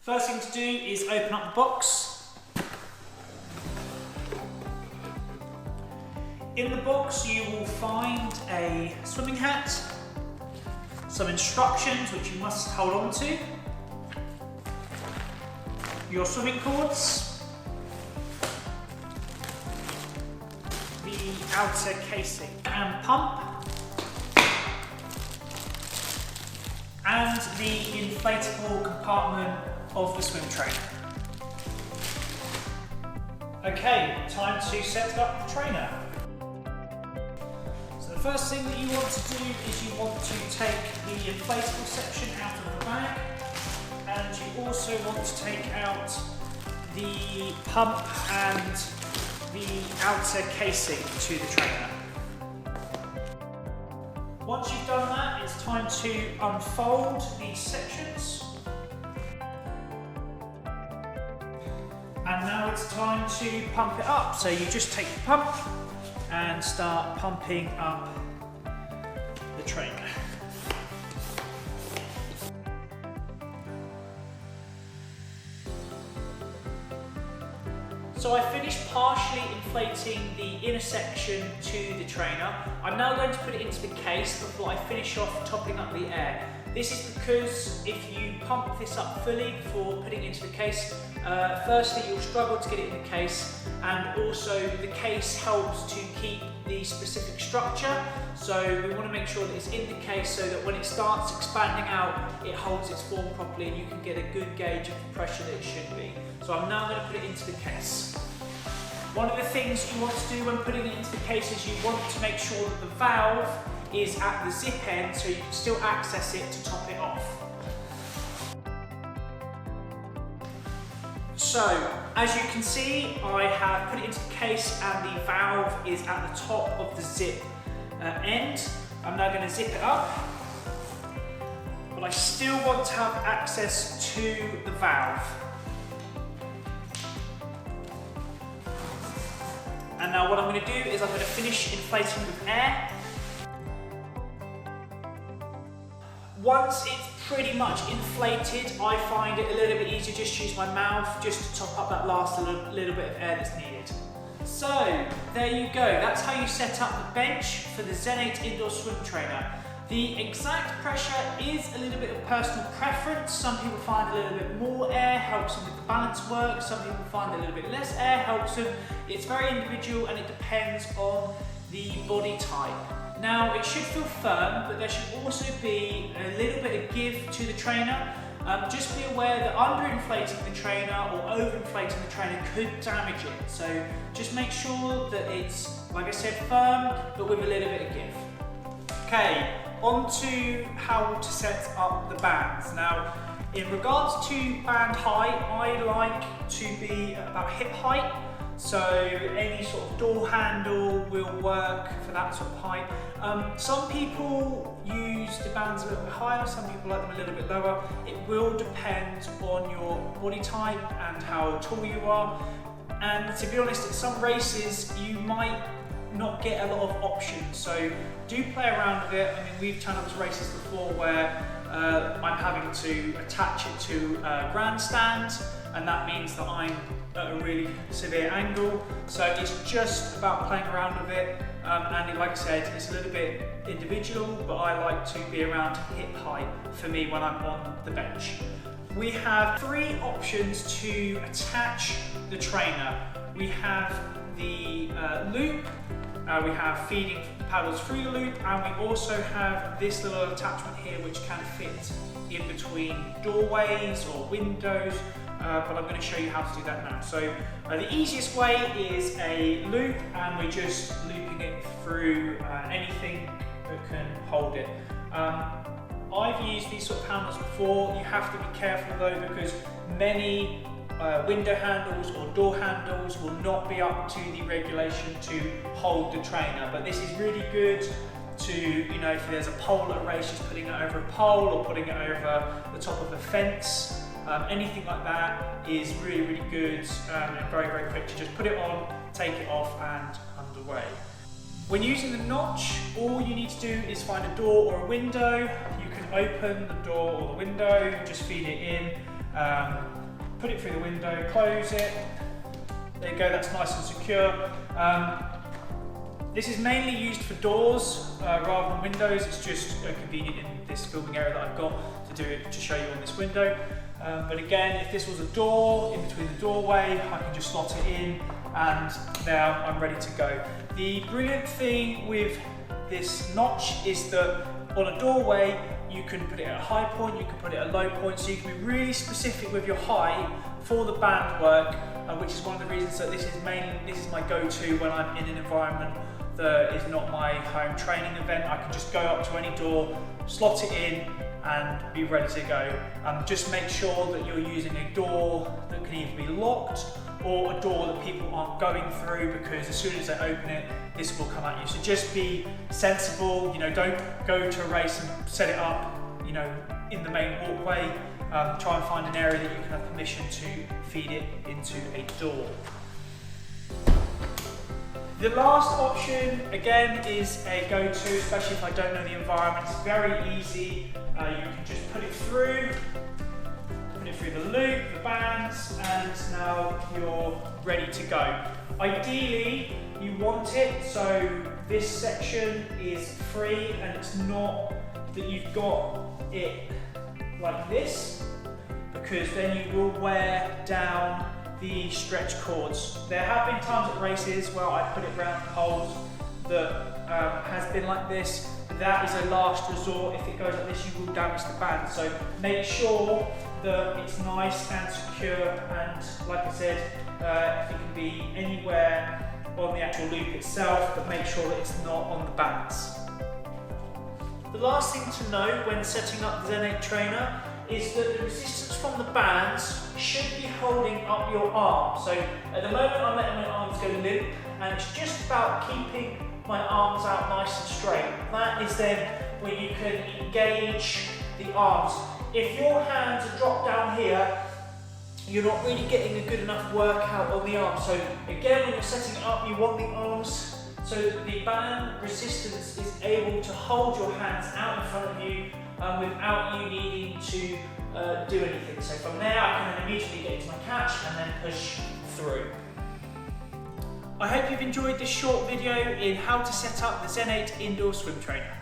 First thing to do is open up the box. In the box you will find a swimming hat, some instructions which you must hold on to, your swimming cords, the outer casing and pump, and the inflatable compartment of the swim trainer. Okay, time to set up the trainer. So the first thing that you want to do is you want to take the inflatable section out of the bag, and you also want to take out the pump and the outer casing to the trainer. Once you've done that, it's time to unfold these sections. And now it's time to pump it up. So you just take the pump and start pumping up the trainer. So I finished partially inflating the inner section to the trainer. I'm now going to put it into the case before I finish off topping up the air. This is because if you pump this up fully before putting it into the case, firstly you'll struggle to get it in the case, and also the case helps to keep the specific structure. So we want to make sure that it's in the case so that when it starts expanding out, it holds its form properly and you can get a good gauge of the pressure that it should be. So I'm now going to put it into the case. One of the things you want to do when putting it into the case is you want to make sure that the valve is at the zip end so you can still access it to top it off. So, as you can see, I have put it into the case and the valve is at the top of the zip end. I'm now going to zip it up, but I still want to have access to the valve. And now what I'm going to do is I'm going to finish inflating with air. Once it's pretty much inflated, I find it a little bit easier just to use my mouth just to top up that last little bit of air that's needed. So, there you go. That's how you set up the bench for the ZEN8 Indoor Swim Trainer. The exact pressure is a little bit of personal preference. Some people find a little bit more air helps them with the balance work. Some people find a little bit less air helps them. It's very individual and it depends on the body type. Now, it should feel firm, but there should also be a little bit of give to the trainer. Just be aware that underinflating the trainer or overinflating the trainer could damage it. So just make sure that it's, like I said, firm, but with a little bit of give. Okay, on to how to set up the bands. Now, in regards to band height, I like to be about hip height. So any sort of door handle will work for that sort of height. Some people use the bands a little bit higher, some people like them a little bit lower. It will depend on your body type and how tall you are. And to be honest, at some races you might not get a lot of options, so do play around with it. I mean, we've turned up to races before where I'm having to attach it to a grandstand, and that means that I'm at a really severe angle. So it's just about playing around with it, and like I said, it's a little bit individual, but I like to be around hip height for me when I'm on the bench. We have three options to attach the trainer. We have the loop, we have feeding paddles through the loop, and we also have this little attachment here which can fit in between doorways or windows, but I'm going to show you how to do that now. So the easiest way is a loop, and we're just looping it through anything that can hold it. I've used these sort of handles before. You have to be careful though, because many window handles or door handles will not be up to the regulation to hold the trainer, but this is really good to, you know, if there's a pole at a race, just putting it over a pole or putting it over the top of a fence. Anything like that is really, really good and very, very quick to just put it on, take it off and underway. When using the notch, all you need to do is find a door or a window. You can open the door or the window, just feed it in, Put it through the window, close it. There you go, that's nice and secure. This is mainly used for doors rather than windows. It's just convenient in this filming area that I've got to do it to show you on this window. But again, if this was a door in between the doorway, I can just slot it in and now I'm ready to go. The brilliant thing with this notch is that on a doorway, you can put it at a high point, you can put it at a low point, so you can be really specific with your height for the band work, which is one of the reasons that this is my go-to when I'm in an environment that is not my home training event. I can just go up to any door, slot it in, and be ready to go. Just make sure that you're using a door that can either be locked or a door that people aren't going through, because as soon as they open it, this will come at you. So just be sensible, don't go to a race and set it up, in the main walkway. Try and find an area that you can have permission to feed it into a door. The last option, again, is a go-to, especially if I don't know the environment. It's very easy. You can just put it through the loop, the bands, and now you're ready to go. Ideally, you want it so this section is free and it's not that you've got it like this, because then you will wear down the stretch cords. There have been times at races where I put it around poles that has been like this. That is a last resort. If it goes like this, you will damage the band. So make sure that it's nice and secure, and like I said, it can be anywhere on the actual loop itself, but make sure that it's not on the bands. The last thing to know when setting up the ZEN8 trainer is that the resistance from the bands should be holding up your arm. So at the moment I'm letting my arms go limp, and it's just about keeping my arms out nice and straight. That is then where you can engage the arms. If your hands are dropped down here, you're not really getting a good enough workout on the arms. So again, when you're setting it up, you want the arms so that the band resistance is able to hold your hands out in front of you without you needing to do anything. So from there, I can then immediately get into my catch and then push through. I hope you've enjoyed this short video in how to set up the ZEN8 Indoor Swim Trainer.